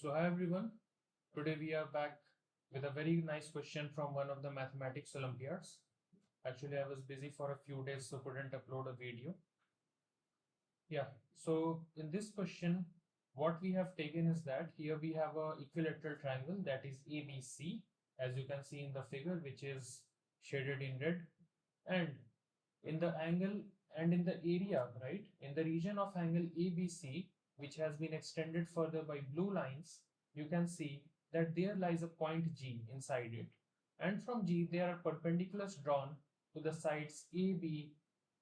So hi everyone, today we are back with a very nice question from one of the mathematics Olympiads. Actually, I was busy for a few days, so couldn't upload a video. Yeah, so in this question, what we have taken is that here we have a equilateral triangle that is ABC, as you can see in the figure, which is shaded in red, and in the angle and in the area, right, in the region of angle ABC, which has been extended further by blue lines, you can see that there lies a point G inside it. And from G, there are perpendiculars drawn to the sides AB,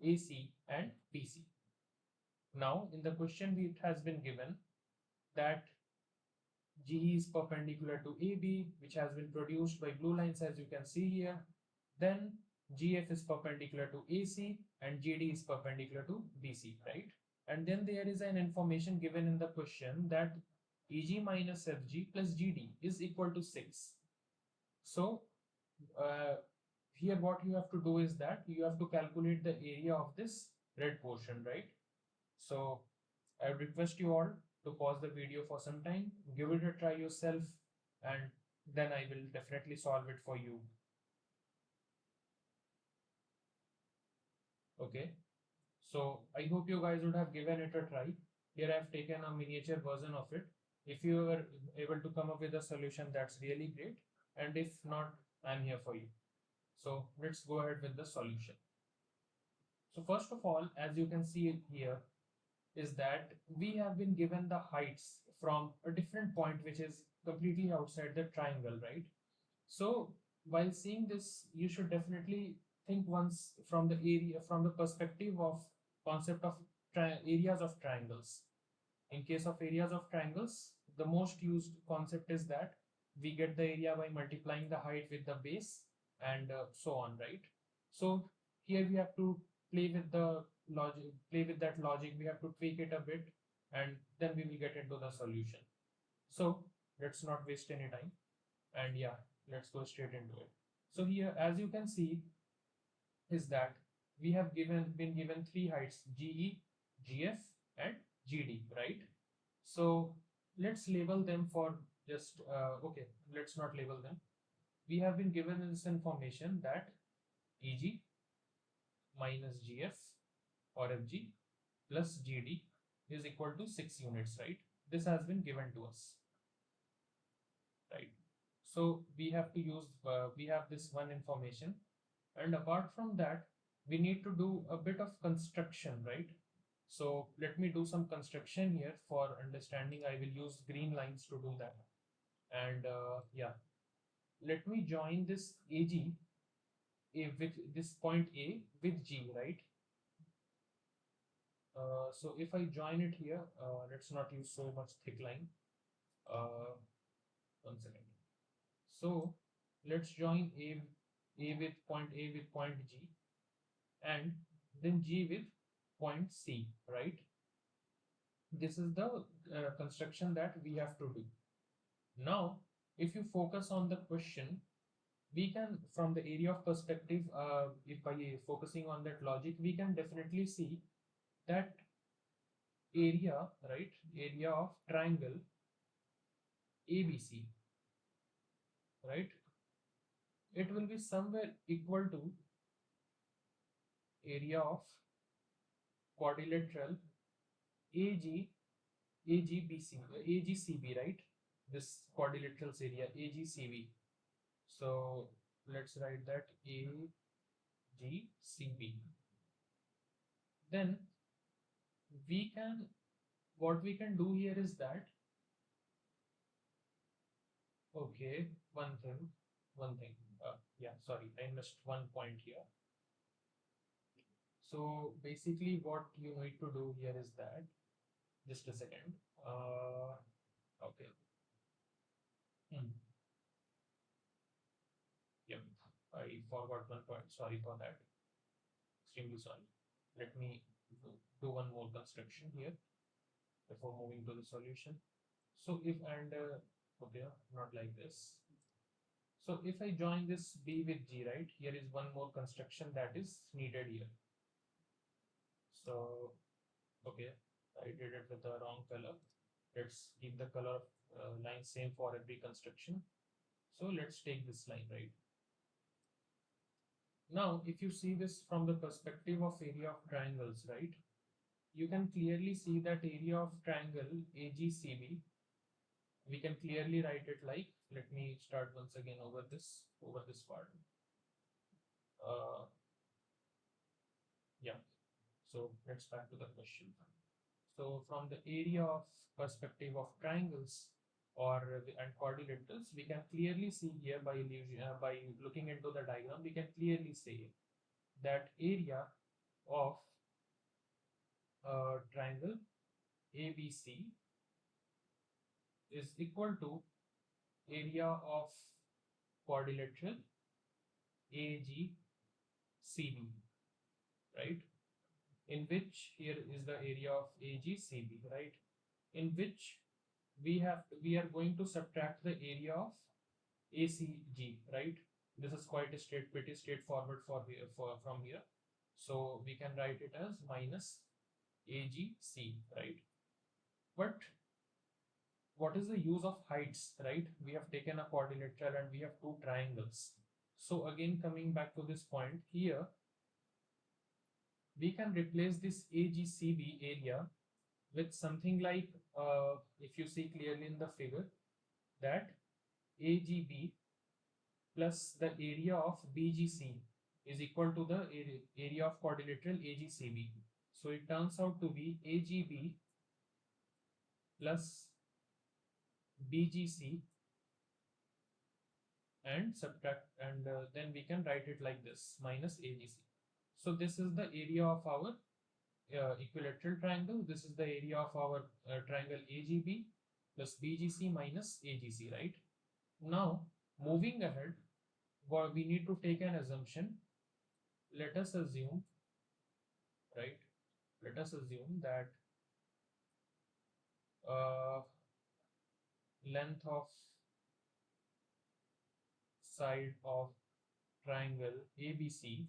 AC, and BC. Now, in the question, it has been given that G is perpendicular to AB, which has been produced by blue lines, as you can see here. Then GF is perpendicular to AC and GD is perpendicular to BC, right? And then there is an information given in the question that EG minus FG plus GD is equal to 6. So here what you have to do is that you have to calculate the area of this red portion, right? So I request you all to pause the video for some time, give it a try yourself, and then I will definitely solve it for you. Okay, so I hope you guys would have given it a try. Here I've taken a miniature version of it. If you were able to come up with a solution, that's really great. And if not, I'm here for you. So let's go ahead with the solution. So first of all, as you can see here, is that we have been given the heights from a different point which is completely outside the triangle, right? So while seeing this, you should definitely think once from the area, from the perspective of concept of areas of triangles. In case of areas of triangles, the most used concept is that we get the area by multiplying the height with the base and so on, right? So here we have to play with the logic, play with that logic. We have to tweak it a bit, and then we will get into the solution. So let's not waste any time, and yeah, let's go straight into it. So here, as you can see, is that we have been given three heights: GE, GF, and GD, right? So let's label them for just okay. Let's not label them. We have been given this information that EG minus GF or FG plus GD is equal to 6 units, right? This has been given to us, right? So we have to use, we have this one information, and apart from that, we need to do a bit of construction, right? So let me do some construction here for understanding. I will use green lines to do that. And yeah, let me join this AG with this point A with G, right? So if I join it here, let's not use so much thick line. Uh, 1 second. So let's join A with point G, and then G with point C, right? This is the construction that we have to do. Now, if you focus on the question, we can, from the area of perspective, if by focusing on that logic, we can definitely see that area, right? Area of triangle ABC, right? It will be somewhere equal to area of quadrilateral AGCB, right? This quadrilateral's area AGCB. So let's write that AGCB. Then what we can do here is that, okay, one thing. Yeah, sorry, I missed one point here. So basically what you need to do here is that, just a second. Okay. Yep, I forgot one point. Sorry for that. Extremely sorry. Let me do one more construction here before moving to the solution. So if and okay, not like this. So if I join this B with G, right, here is one more construction that is needed here. So okay, I did it with the wrong color. Let's keep the color line same for every construction. So let's take this line, right? Now, if you see this from the perspective of area of triangles, right? You can clearly see that area of triangle AGCB, we can clearly write it like, let me start once again over this part. Yeah, so let's back to the question. So from the area of perspective of triangles and quadrilaterals, we can clearly see here by by looking into the diagram, we can clearly say that area of triangle ABC is equal to area of quadrilateral AGCB, right? In which here is the area of AGCB, right? In which we are going to subtract the area of ACG, right? This is quite pretty straightforward from here. So we can write it as minus AGC, right? But what is the use of heights, right? We have taken a quadrilateral and we have two triangles. So again, coming back to this point here, we can replace this AGCB area with something like, if you see clearly in the figure, that AGB plus the area of BGC is equal to the area of quadrilateral AGCB. So it turns out to be AGB plus BGC and subtract, and then we can write it like this, minus AGC. So this is the area of our equilateral triangle. This is the area of our triangle AGB plus BGC minus AGC, right? Now, moving ahead, we need to take an assumption. Let us assume, right? Let us assume that length of side of triangle ABC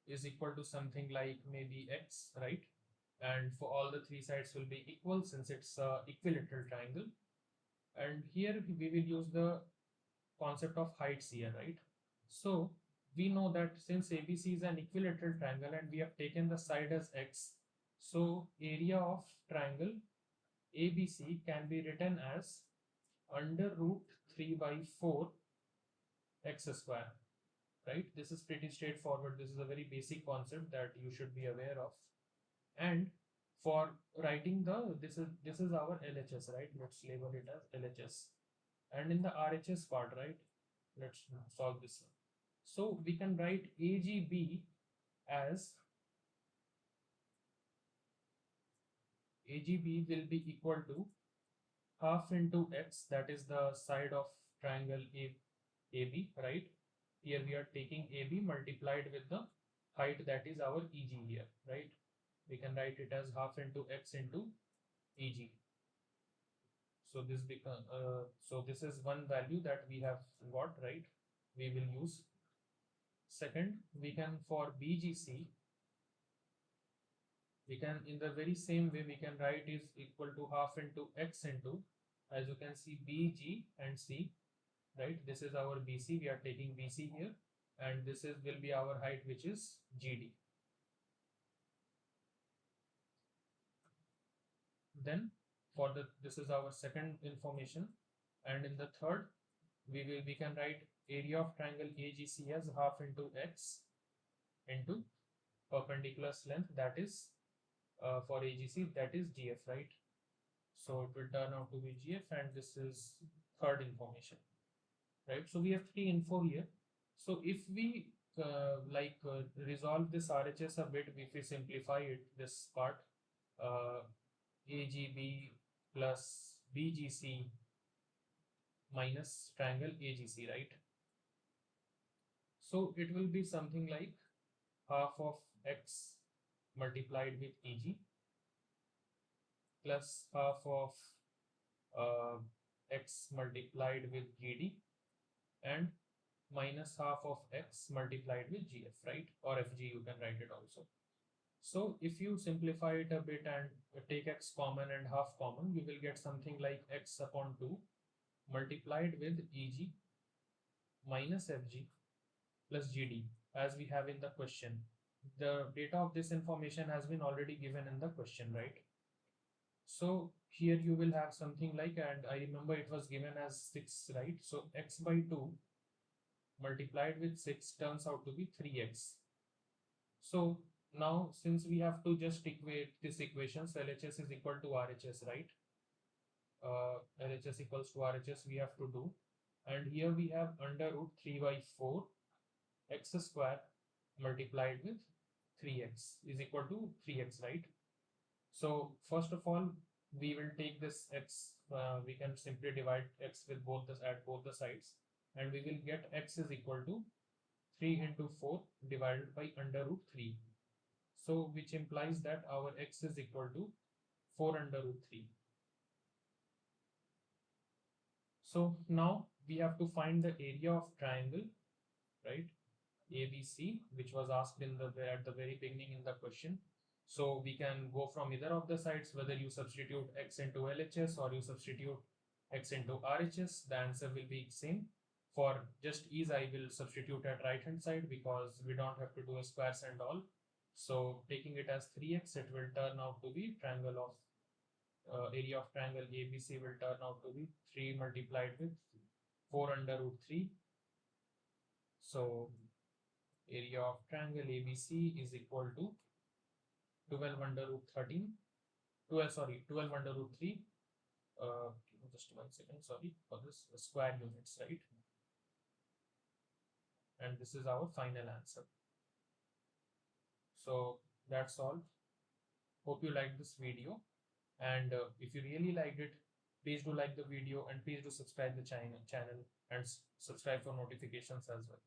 is equal to something like maybe x, right? And for all the three sides will be equal since it's a equilateral triangle. And here we will use the concept of heights here, right? So we know that since ABC is an equilateral triangle and we have taken the side as x, so area of triangle ABC can be written as under root 3 by 4 x square, right? This is pretty straightforward. This is a very basic concept that you should be aware of. And for writing this is our LHS, right? Let's label it as LHS. And in the RHS part, right? Let's solve this one. So we can write AGB as AGB will be equal to half into x, that is the side of triangle AB, right? Here we are taking AB multiplied with the height, that is our EG here, right? We can write it as half into x into EG. So this this is one value that we have got, right? We will use. Second, we can for BGC, we can in the very same way we can write is equal to half into x into, as you can see, BG and C, right? This is our BC, we are taking BC here, and this will be our height, which is GD. Then for this is our second information, and in the third we can write area of triangle AGC as half into x into perpendicular length, that is for AGC, that is GF, right? So it will turn out to be GF, and this is third information, right? So we have three info here. So if we resolve this RHS a bit, if we simplify it, this part, AGB plus BGC minus triangle AGC, right? So it will be something like half of x multiplied with EG plus half of x multiplied with GD and minus half of x multiplied with GF, right? Or FG, you can write it also. So if you simplify it a bit and take x common and half common, you will get something like x upon 2 multiplied with eg minus fg plus gd, as we have in the question. The data of this information has been already given in the question, right? So here you will have something like, and I remember it was given as 6, right? So x by 2 multiplied with 6 turns out to be 3x. So now since we have to just equate this equation, so LHS is equal to RHS, right? LHS equals to RHS we have to do. And here we have under root 3 by 4 x square multiplied with 3x is equal to 3x, right? So first of all, we will take this x, we can simply divide x with both the at both the sides, and we will get x is equal to 3 into 4 divided by under root 3. So which implies that our x is equal to 4 under root 3. So now we have to find the area of triangle, right? ABC, which was asked in the at the very beginning in the question. So we can go from either of the sides, whether you substitute x into LHS or you substitute x into RHS, the answer will be same. For just ease, I will substitute at right hand side because we don't have to do a squares and all. So taking it as 3x, it will turn out to be triangle of area of triangle ABC will turn out to be 3 multiplied with 4 under root 3. So area of triangle ABC is equal to 12 under root 13, 12 under root 3, just 1 second, sorry for this, square units, right? And this is our final answer. So that's all. Hope you liked this video, and if you really liked it, please do like the video and please do subscribe the channel and subscribe for notifications as well.